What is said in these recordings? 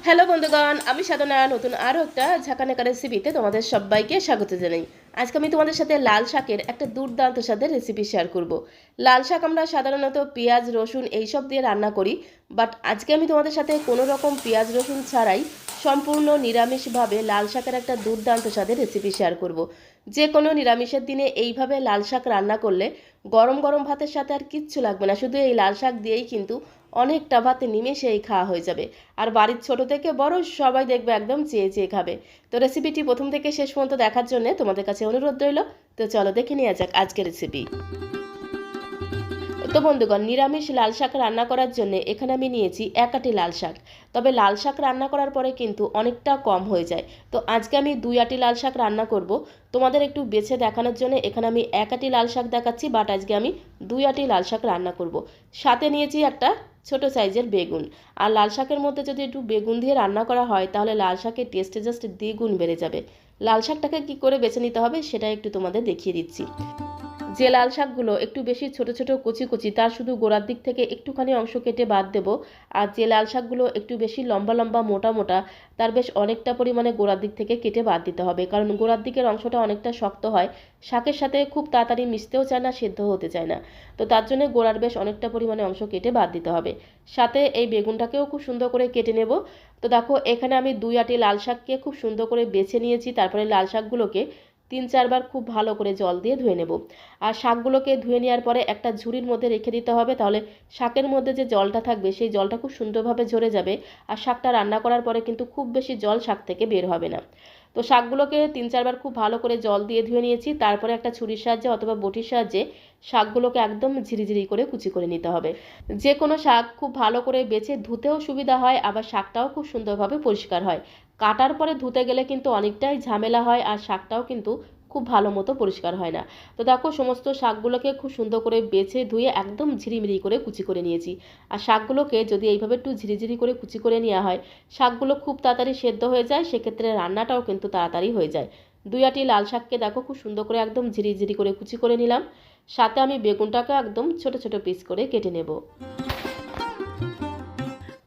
Hello বন্ধুগণ, আমি সাধনা নতুন আরও একটা ঝাঁকানাকা রেসিপিতে তোমাদের সবাইকে স্বাগত জানাই। আজকে আমি তোমাদের সাথে লাল শাকের একটা দুর্দান্ত স্বাদের রেসিপি শেয়ার করব। লাল শাক আমরা সাধারণত পেঁয়াজ রসুন এইসব দিয়ে রান্না করি, বাট আজকে আমি তোমাদের সাথে কোনো রকম পেঁয়াজ রসুন ছাড়াই সম্পূর্ণ নিরামিষভাবে লাল শাকের একটা দুর্দান্ত স্বাদের রেসিপি শেয়ার করব। যে কোনো নিরামিষের দিনে এইভাবে লাল শাক রান্না করলে গরম গরম ভাতের সাথে আর কিচ্ছু লাগবে না, শুধু এই লাল শাক দিয়েই কিন্তু অনেকটা ভাত নিমেষেই খাওয়া হয়ে যাবে। আর বাড়ির ছোট থেকে বড় সবাই দেখবে একদম চেয়ে চেয়ে খাবে। তো রেসিপিটি প্রথম থেকে শেষ পর্যন্ত দেখার জন্য তোমাদের কাছে অনুরোধ রইল। তো চলো দেখে নেওয়া যাক আজকের রেসিপি। তো বন্ধুগণ, নিরামিষ লাল শাক রান্না করার জন্য এখানে আমি নিয়েছি 1 আটি লাল শাক। তবে লাল শাক রান্না করার পরে কিন্তু অনেকটা কম হয়ে যায়, তো আজকে আমি 2 আটি লাল শাক রান্না করব। তোমাদের একটু বেছে দেখানোর জন্য এখানে আমি 1 আটি লাল শাক দেখাচ্ছি, বাট আজকে আমি 2 আটি লাল শাক রান্না করব। সাথে নিয়েছি একটা ছোট সাইজের বেগুন। আর লাল শাকের মধ্যে যদি একটু বেগুন দিয়ে রান্না করা হয় তাহলে লাল শাকের টেস্টে জাস্ট দ্বিগুণ বেড়ে যাবে। লাল শাকটাকে কী করে বেছে নিতে হবে সেটা একটু তোমাদের দেখিয়ে দিচ্ছি। যে লাল শাকগুলো একটু বেশি ছোট ছোট কচি কচি, তার শুধু গোড়ার দিক থেকে একটুখানি অংশ কেটে বাদ দেব। আর যে লাল শাকগুলো একটু বেশি লম্বা লম্বা মোটা মোটা, তার বেশ অনেকটা পরিমাণে গোড়ার দিক থেকে কেটে বাদ দিতে হবে, কারণ গোড়ার দিকের অংশটা অনেকটা শক্ত হয়, শাকের সাথে খুব তাড়াতাড়ি মিশতেও চায় না, সেদ্ধ হতে চায় না। তো তার জন্য গোড়ার বেশ অনেকটা পরিমাণে অংশ কেটে বাদ দিতে হবে। সাথে এই বেগুনটাকেও খুব সুন্দর করে কেটে নেব। তো দেখো, এখানে আমি 2 আটি লাল শাককে খুব সুন্দর করে বেছে নিয়েছি। তারপরে লাল শাকগুলোকে 3-4 বার খুব ভালো করে জল দিয়ে ধুয়ে নেব। আর শাকগুলোকে ধুয়ে নেওয়ার পরে একটা ঝুড়ির মধ্যে রেখে দিতে হবে, তাহলে শাকের মধ্যে যে জলটা থাকবে সেই জলটা খুব সুন্দরভাবে ঝরে যাবে। আর শাকটা রান্না করার পরে কিন্তু খুব বেশি জল শাক থেকে বের হবে না। তো শাকগুলোকে 3-4 বার খুব ভালো করে জল দিয়ে ধুয়ে নিয়েছি। তারপরে একটা ছুরির সাহায্যে অথবা বটির সাহায্যে শাকগুলোকে একদম ঝিরিঝিরি করে কুচি করে নিতে হবে। যে কোনো শাক খুব ভালো করে বেছে ধুতেও সুবিধা হয়, আবার শাকটাও খুব সুন্দরভাবে পরিষ্কার হয়। কাটার পরে ধুতে গেলে কিন্তু অনেকটাই ঝামেলা হয়, আর শাকটাও কিন্তু খুব ভালো মতো পরিষ্কার হয় না। তো দেখো, সমস্ত শাকগুলোকে খুব সুন্দর করে বেছে ধুয়ে একদম ঝিরিমিরি করে কুচি করে নিয়েছি। আর শাকগুলোকে যদি এইভাবে একটু ঝিরিঝিরি করে কুচি করে নেওয়া হয়, শাকগুলো খুব তাড়াতাড়ি সেদ্ধ হয়ে যায়, সেক্ষেত্রে রান্নাটাও কিন্তু তাড়াতাড়ি হয়ে যায়। 2 আটি লাল শাককে দেখো খুব সুন্দর করে একদম ঝিরিঝিরি করে কুচি করে নিলাম। সাথে আমি বেগুনটাকে একদম ছোট ছোট পিস করে কেটে নেব।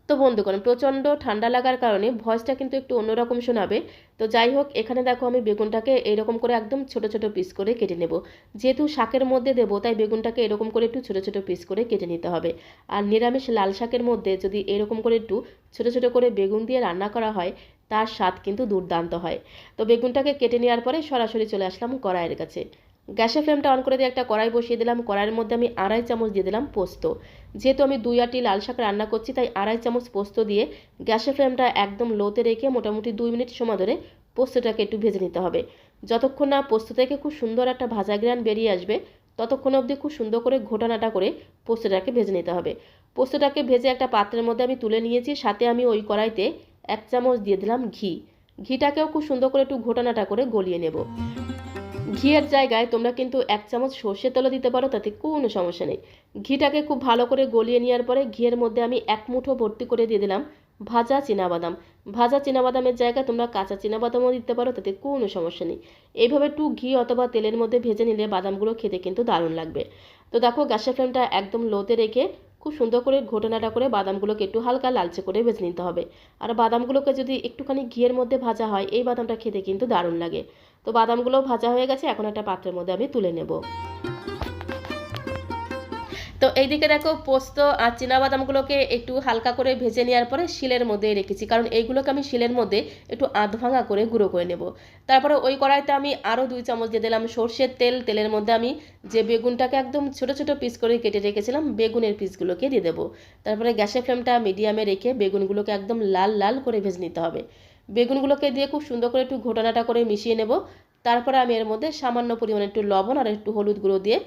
তো বন্ধুগণ, প্রচণ্ড ঠান্ডা লাগার কারণে ভয়েসটা কিন্তু একটু অন্যরকম শোনাবে। তো যাই হোক, এখানে দেখো আমি বেগুনটাকে এরকম করে একদম ছোট ছোট পিস করে কেটে নেব। যেহেতু শাকের মধ্যে দেবো, তাই বেগুনটাকে এরকম করে একটু ছোট ছোট পিস করে কেটে নিতে হবে। আর নিরামিষ লাল শাকের মধ্যে যদি এরকম করে একটু ছোট ছোট করে বেগুন দিয়ে রান্না করা হয়, তার স্বাদ কিন্তু দুর্দান্ত হয়। তো বেগুনটাকে কেটে নেওয়ার পরে সরাসরি চলে আসলাম কড়াইয়ের কাছে। গ্যাসের ফ্লেমটা অন করে দিয়ে একটা কড়াই বসিয়ে দিলাম। কড়াইয়ের মধ্যে আমি 2.5 চামচ দিয়ে দিলাম পোস্ত। যেহেতু আমি 2 আটি লাল শাক রান্না করছি, তাই 2.5 চামচ পোস্ত দিয়ে গ্যাসের ফ্লেমটা একদম লোতে রেখে মোটামুটি 2 মিনিট সময় ধরে পোস্তটাকে একটু ভেজে নিতে হবে। যতক্ষণ না পোস্ত থেকে খুব সুন্দর একটা ভাজা গ্রান বেরিয়ে আসবে, ততক্ষণ অবধি খুব সুন্দর করে ঘোটানাটা করে পোস্তটাকে ভেজে নিতে হবে। পোস্তটাকে ভেজে একটা পাত্রের মধ্যে আমি তুলে নিয়েছি। সাথে আমি ওই কড়াইতে 1 চামচ দিয়ে দিলাম ঘি। ঘিটাকেও খুব সুন্দর করে একটু ঘোটানাটা করে গলিয়ে নেব। ঘিয়ের জায়গায় তোমরা কিন্তু 1 চামচ সর্ষের তেলও দিতে পারো, তাতে কোনো সমস্যা নেই। ঘিটাকে খুব ভালো করে গলিয়ে নেওয়ার পরে ঘিয়ের মধ্যে আমি 1 মুঠো ভর্তি করে দিয়ে দিলাম ভাজা চীনাবাদাম। ভাজা চীনাবাদামের জায়গায় তোমরা কাঁচা চীনাবাদামও দিতে পারো, তাতে কোনো সমস্যা নেই। এইভাবে একটু ঘি অথবা তেলের মধ্যে ভেজে নিলে বাদামগুলো খেতে কিন্তু দারুণ লাগবে। তো দেখো, গ্যাসের ফ্লেমটা একদম লোতে রেখে খুব সুন্দর করে ঘোটানাটা করে বাদামগুলোকে একটু হালকা লালচে করে ভেজে নিতে হবে। আর বাদামগুলোকে যদি একটুখানি ঘিয়ের মধ্যে ভাজা হয়, এই বাদামটা খেতে কিন্তু দারুণ লাগে। তো বাদামগুলোও ভাজা হয়ে গেছে, এখন একটা পাত্রের মধ্যে আমি তুলে নেব। তো এইদিকে দেখো, পোস্ত আর চীনাবাদামগুলোকে একটু হালকা করে ভেজে নেওয়ার পরে শিলের মধ্যে রেখেছি, কারণ এইগুলোকে আমি শিলের মধ্যে একটু আধ ভাঙা করে গুঁড়ো করে নেব। তারপরে ওই কড়াইতে আমি আরও 2 চামচ দিয়ে দিলাম সর্ষের তেল। তেলের মধ্যে আমি যে বেগুনটাকে একদম ছোট ছোট পিস করে কেটে রেখেছিলাম, বেগুনের পিসগুলোকে দিয়ে দেবো। তারপরে গ্যাসের ফ্লেমটা মিডিয়ামে রেখে বেগুনগুলোকে একদম লাল লাল করে ভেজে নিতে হবে। বেগুনগুলোকে দিয়ে খুব সুন্দর করে একটু ঘোটানাটা করে মিশিয়ে নেব। তারপরে আমি এর মধ্যে সামান্য পরিমাণে একটু লবণ আর একটু হলুদ গুঁড়ো দিয়ে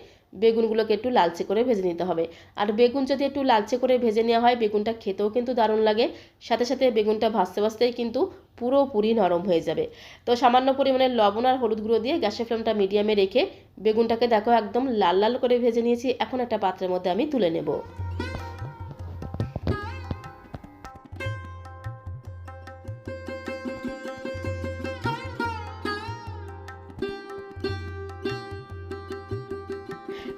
বেগুনগুলোকে একটু লালচে করে ভেজে নিতে হবে। আর বেগুন যদি একটু লালচে করে ভেজে নেওয়া হয়, বেগুনটা খেতেও কিন্তু দারুণ লাগে। সাথে সাথে বেগুনটা ভাজতে ভাজতেই কিন্তু পুরোপুরি নরম হয়ে যাবে। তো সামান্য পরিমাণে লবণ আর হলুদ গুঁড়ো দিয়ে গ্যাসের ফ্লেমটা মিডিয়ামে রেখে বেগুনটাকে দেখো একদম লাল লাল করে ভেজে নিয়েছি। এখন একটা পাত্রের মধ্যে আমি তুলে নেব।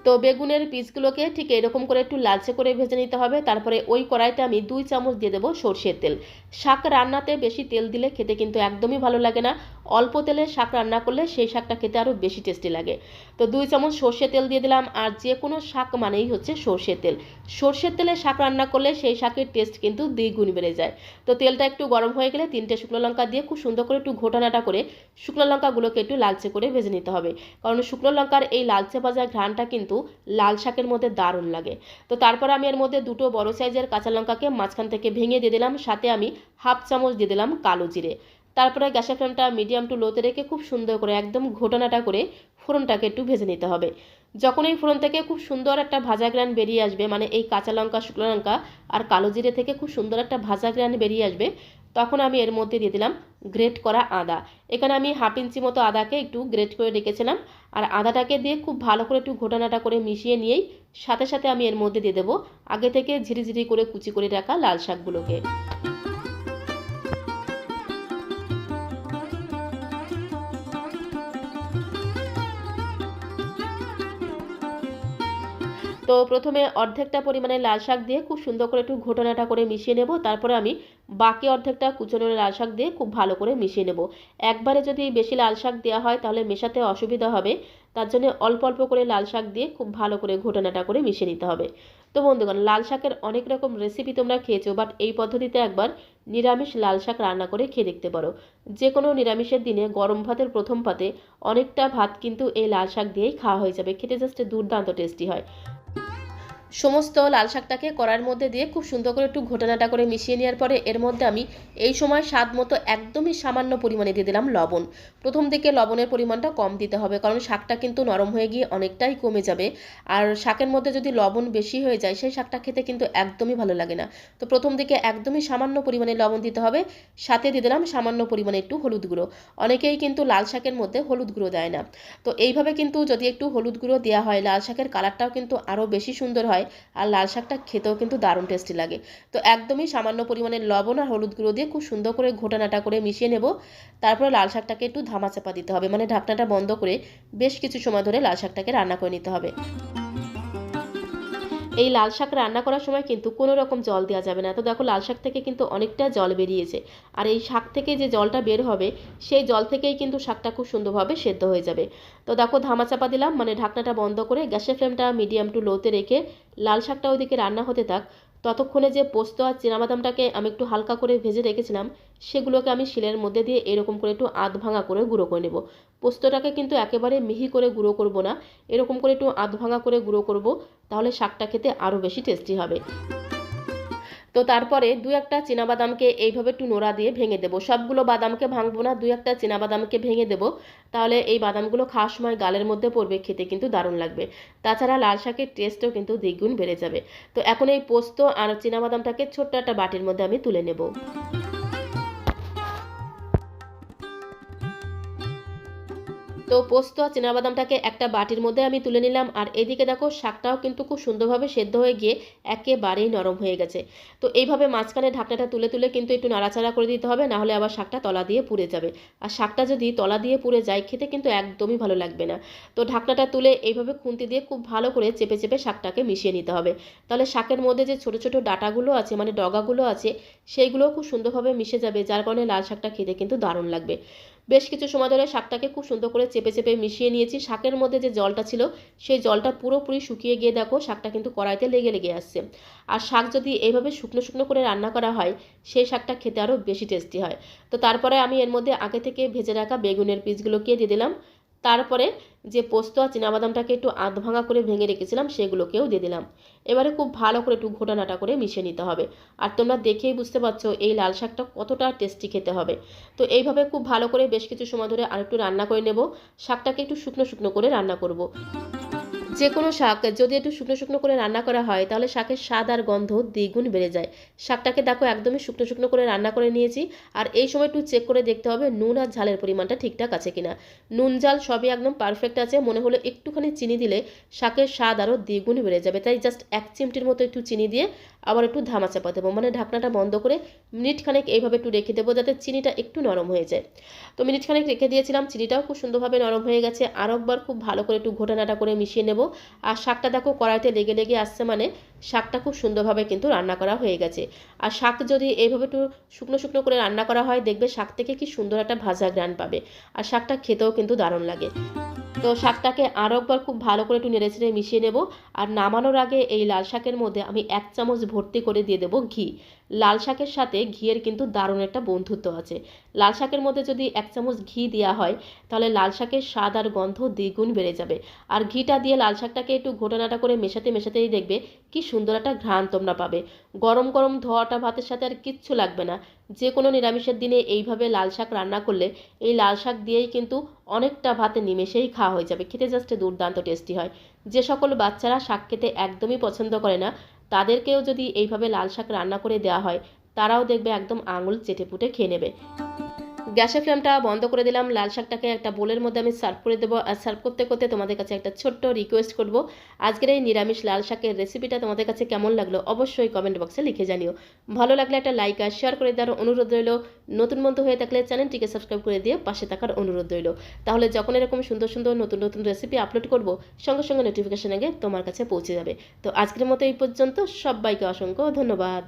তো বেগুনের পিসগুলোকে ঠিক এরকম করে একটু লালচে করে ভেজে নিতে হবে। তারপরে ওই কড়াইতে আমি 2 চামচ দিয়ে দেবো সর্ষের তেল। শাক রান্নাতে বেশি তেল দিলে খেতে কিন্তু একদমই ভালো লাগে না। অল্প তেলে শাক রান্না করলে সেই শাকটা খেতে আরও বেশি টেস্টি লাগে। তো 2 চামচ সর্ষের তেল দিয়ে দিলাম। আর যে কোনো শাক মানেই হচ্ছে সর্ষের তেল। সর্ষের তেলে শাক রান্না করলে সেই শাকের টেস্ট কিন্তু দ্বিগুণ বেড়ে যায়। তো তেলটা একটু গরম হয়ে গেলে 3টে শুকনো লঙ্কা দিয়ে খুব সুন্দর করে একটু ঘোটানাটা করে শুকনো লঙ্কাগুলোকে একটু লালচে করে ভেজে নিতে হবে। কারণ শুকনো লঙ্কার এই লালচে ভাজা ঘ্রাণটা কিন্তু লাল শাকের মধ্যে দারুণ লাগে। তো তারপর আমি এর মধ্যে 2টো বড় সাইজের কাঁচা লঙ্কাকে মাঝখান থেকে ভেঙে দিয়ে দিলাম। সাথে আমি 1/2 চামচ দিয়ে দিলাম কালো জিরে। তারপরে গ্যাসের ফ্লেমটা মিডিয়াম টু লোতে রেখে খুব সুন্দর করে একদম ঘোটানাটা করে ফোড়নটাকে একটু ভেজে নিতে হবে। যখন এই ফোড়ন থেকে খুব সুন্দর একটা ভাজা গ্রান বেরিয়ে আসবে, মানে এই কাঁচা লঙ্কা, শুকনো লঙ্কা আর কালো জিরে থেকে খুব সুন্দর একটা ভাজা গ্রান বেরিয়ে আসবে, তখন আমি এর মধ্যে দিয়ে দিলাম গ্রেট করা আদা। এখানে আমি 1/2 ইঞ্চি মতো আদাকে একটু গ্রেট করে রেখেছিলাম। আর আদাটাকে দিয়ে খুব ভালো করে একটু ঘোটানাটা করে মিশিয়ে নিয়েই সাথে সাথে আমি এর মধ্যে দিয়ে দেবো আগে থেকে ঝিরিঝিরি করে কুচি করে রাখা লাল শাকগুলোকে। তো প্রথমে অর্ধেকটা পরিমাণে লাল শাক দিয়ে খুব সুন্দর করে একটু ঘোটানাটা করে মিশিয়ে নেব। তারপরে আমি বাকি অর্ধেকটা কুচনো লাল শাক দিয়ে খুব ভালো করে মিশিয়ে নেব। একবারে যদি বেশি লাল শাক দেওয়া হয় তাহলে মেশাতে অসুবিধা হবে, তার জন্য অল্প অল্প করে লাল শাক দিয়ে খুব ভালো করে ঘোটানাটা করে মিশিয়ে নিতে হবে। তো বন্ধুগণ, লাল শাকের অনেক রকম রেসিপি তোমরা খেয়েছো, বাট এই পদ্ধতিতে একবার নিরামিষ লাল শাক রান্না করে খেয়ে দেখতে পারো। যে কোনো নিরামিষের দিনে গরম ভাতের প্রথম পাতে অনেকটা ভাত কিন্তু এই লাল শাক দিয়েই খাওয়া হয়ে যাবে। খেতে জাস্ট দুর্দান্ত টেস্টি হয়। সমস্ত লাল শাকটাকে কড়াইয়ের মধ্যে দিয়ে খুব সুন্দর করে একটু ঘোটানাটা করে মিশিয়ে নেওয়ার পরে এর মধ্যে আমি এই সময় স্বাদ মতো একদমই সামান্য পরিমাণে দিয়ে দিলাম লবণ। প্রথম দিকে লবণের পরিমাণটা কম দিতে হবে, কারণ শাকটা কিন্তু নরম হয়ে গিয়ে অনেকটাই কমে যাবে। আর শাকের মধ্যে যদি লবণ বেশি হয়ে যায় সেই শাকটা খেতে কিন্তু একদমই ভালো লাগে না। তো প্রথম দিকে একদমই সামান্য পরিমাণে লবণ দিতে হবে। সাথে দিয়ে দিলাম সামান্য পরিমাণে একটু হলুদ গুঁড়ো। অনেকেই কিন্তু লাল শাকের মধ্যে হলুদ গুঁড়ো দেয় না। তো এইভাবে কিন্তু যদি একটু হলুদ গুঁড়ো দেওয়া হয়, লাল শাকের কালারটাও কিন্তু আরও বেশি সুন্দর হয়। আর লাল শাকটা খেতেও কিন্তু দারুণ টেস্টি লাগে। তো একদমই সামান্য পরিমাণে লবণ আর হলুদ গুঁড়ো দিয়ে খুব সুন্দর করে ঘোটানাটা করে মিশিয়ে নেব। তারপরে লাল শাকটাকে একটু ধামাচাপা দিতে হবে, মানে ঢাকনাটা বন্ধ করে বেশ কিছু সময় ধরে লাল শাকটাকে রান্না করে নিতে হবে। এই লাল শাক রান্না করার সময় কিন্তু কোনো রকম জল দেওয়া যাবে না। তো দেখো, লাল শাক থেকে কিন্তু অনেকটা জল বেরিয়েছে। আর এই শাক থেকে যে জলটা বের হবে সেই জল থেকেই কিন্তু শাকটা খুব সুন্দরভাবে সেদ্ধ হয়ে যাবে। তো দেখো, ধামাচাপা দিলাম, মানে ঢাকনাটা বন্ধ করে গ্যাসের ফ্লেমটা মিডিয়াম টু লোতে রেখে লাল শাকটা ওইদিকে রান্না হতে থাক। ততক্ষণে যে পোস্ত আর চিনাবাদামটাকে আমি একটু হালকা করে ভেজে রেখেছিলাম সেগুলোকে আমি শিলের মধ্যে দিয়ে এরকম করে একটু আধ ভাঙা করে গুঁড়ো করে নেব। পোস্তটাকে কিন্তু একেবারে মিহি করে গুঁড়ো করব না, এরকম করে একটু আধ ভাঙা করে গুঁড়ো করব, তাহলে শাকটা খেতে আরও বেশি টেস্টি হবে। তো তারপরে 2-1টা চিনাবাদামকে এইভাবে একটু নোড়া দিয়ে ভেঙে দেবো। সবগুলো বাদামকে ভাঙবো না, 2-1টা চিনাবাদামকে ভেঙে দেবো। তাহলে এই বাদামগুলো খাওয়ার সময় গালের মধ্যে পড়বে, খেতে কিন্তু দারুণ লাগবে। তাছাড়া লাল শাকের টেস্টও কিন্তু দ্বিগুণ বেড়ে যাবে। তো এখন এই পোস্ত আর চিনাবাদামটাকে ছোট্ট একটা বাটির মধ্যে আমি তুলে নেব। তো পোস্ত আর চিনাবাদামটাকে একটা বাটির মধ্যে আমি তুলে নিলাম। আর এদিকে দেখো, শাকটাও কিন্তু খুব সুন্দরভাবে সেদ্ধ হয়ে গিয়ে একেবারেই নরম হয়ে গেছে। তো এইভাবে মাঝখানে ঢাকনাটা তুলে তুলে কিন্তু একটু নাড়াচাড়া করে দিতে হবে, নাহলে আবার শাকটা তলা দিয়ে পুড়ে যাবে। আর শাকটা যদি তলা দিয়ে পুড়ে যায় খেতে কিন্তু একদমই ভালো লাগবে না। তো ঢাকনাটা তুলে এইভাবে খুন্তি দিয়ে খুব ভালো করে চেপে চেপে শাকটাকে মিশিয়ে নিতে হবে। তাহলে শাকের মধ্যে যে ছোট ছোট ডাঁটাগুলো আছে, মানে ডগাগুলো আছে, সেইগুলোও খুব সুন্দরভাবে মিশে যাবে, যার কারণে লাল শাকটা খেতে কিন্তু দারুণ লাগবে। বেশ কিছু সময় ধরে শাকটাকে খুব সুন্দর করে চেপে চেপে মিশিয়ে নিয়েছি। শাকের মধ্যে যে জলটা ছিল সেই জলটা পুরোপুরি শুকিয়ে গিয়ে দেখো শাকটা কিন্তু কড়াইতে লেগে লেগে আসছে। আর শাক যদি এইভাবে শুকনো শুকনো করে রান্না করা হয় সেই শাকটা খেতে আরও বেশি টেস্টি হয়। তো তারপরে আমি এর মধ্যে আগে থেকে ভেজে রাখা বেগুনের পিসগুলোকে দিয়ে দিলাম। তারপরে যে পোস্ত আর চিনাবাদামটাকে একটু আধ ভাঙা করে ভেঙে রেখেছিলাম সেগুলোকেও দিয়ে দিলাম। এবারে খুব ভালো করে একটু ঘোটানাটা করে মিশিয়ে নিতে হবে। আর তোমরা দেখেই বুঝতে পারছো এই লাল শাকটা কতটা টেস্টি খেতে হবে। তো এইভাবে খুব ভালো করে বেশ কিছু সময় ধরে আরেকটু রান্না করে নেব। শাকটাকে একটু শুকনো শুকনো করে রান্না করব। যে কোনো শাক যদি একটু শুকনো শুকনো করে রান্না করা হয় তাহলে শাকের স্বাদ আর গন্ধ দ্বিগুণ বেড়ে যায়। শাকটাকে দেখো একদমই শুকনো শুকনো করে রান্না করে নিয়েছি। আর এই সময় একটু চেক করে দেখতে হবে নুন আর ঝালের পরিমাণটা ঠিকঠাক আছে কিনা। নুন ঝাল সবই একদম পারফেক্ট আছে। মনে হলো একটুখানি চিনি দিলে শাকের স্বাদ আরও দ্বিগুণ বেড়ে যাবে, তাই জাস্ট 1 চিমটির মতো একটু চিনি দিয়ে আবার একটু ধামা চাপা দেবো, মানে ঢাকনাটা বন্ধ করে মিনিট খানেক এইভাবে একটু রেখে দেবো যাতে চিনিটা একটু নরম হয়ে যায়। তো মিনিট খানেক রেখে দিয়েছিলাম, চিনিটাও খুব সুন্দরভাবে নরম হয়ে গেছে। আরও একবার খুব ভালো করে একটু ঘোটানাটা করে মিশিয়ে নেব। আর শাকটা দেখো কড়াইতে লেগে লেগে আসছে, মানে শাকটা খুব সুন্দরভাবে কিন্তু রান্না করা হয়ে গেছে। আর শাক যদি এইভাবে একটু শুকনো শুকনো করে রান্না করা হয়, দেখবে শাক থেকে কি সুন্দর একটা ভাজা গ্রান পাবে, আর শাকটা খেতেও কিন্তু দারুণ লাগে। তো শাকটাকে আরও একবার খুব ভালো করে একটু নেড়েচেড়ে মিশিয়ে নেব। আর নামানোর আগে এই লাল শাকের মধ্যে আমি 1 চামচ ভর্তি করে দিয়ে দেবো ঘি। লাল শাকের সাথে ঘিয়ের কিন্তু দারুণ একটা বন্ধুত্ব আছে। লাল শাকের মধ্যে যদি 1 চামচ ঘি দেওয়া হয়, তাহলে লাল শাকের স্বাদ আর গন্ধ দ্বিগুণ বেড়ে যাবে। আর ঘিটা দিয়ে লাল শাকটাকে একটু ঘোটানাটা করে মেশাতে মেশাতেই দেখবে কি সুন্দর একটা ঘ্রাণ তোমরা পাবে। গরম গরম ধোয়াটা ভাতের সাথে আর কিচ্ছু লাগবে না। যে কোনো নিরামিষের দিনে এইভাবে লাল শাক রান্না করলে এই লাল শাক দিয়েই কিন্তু অনেকটা ভাতে নিমেষেই খাওয়া হয়ে যাবে। খেতে জাস্ট দুর্দান্ত টেস্টি হয়। যে সকল বাচ্চারা শাক খেতে একদমই পছন্দ করে না, তাদেরকেও যদি এইভাবে লাল শাক রান্না করে দেওয়া হয়, তারাও দেখবে একদম আঙুল চেটেপুটে খেয়ে নেবে। গ্যাসের ফ্লেমটা বন্ধ করে দিলাম। লাল শাকটাকে একটা বোলের মধ্যে আমি সার্ভ করে দেবো। আর সার্ভ করতে করতে তোমাদের কাছে একটা ছোট্ট রিকোয়েস্ট করব, আজকের এই নিরামিষ লাল শাকের রেসিপিটা তোমাদের কাছে কেমন লাগলো অবশ্যই কমেন্ট বক্সে লিখে জানিও। ভালো লাগলে একটা লাইক আর শেয়ার করে দেওয়ার অনুরোধ রইল। নতুন বন্ধু হয়ে থাকলে চ্যানেলটিকে সাবস্ক্রাইব করে দিয়ে পাশে থাকার অনুরোধ রইল। তাহলে যখন এরকম সুন্দর সুন্দর নতুন নতুন রেসিপি আপলোড করব, সঙ্গে সঙ্গে নোটিফিকেশন আগে তোমার কাছে পৌঁছে যাবে। তো আজকের মতো এই পর্যন্ত, সবাইকে অসংখ্য ধন্যবাদ।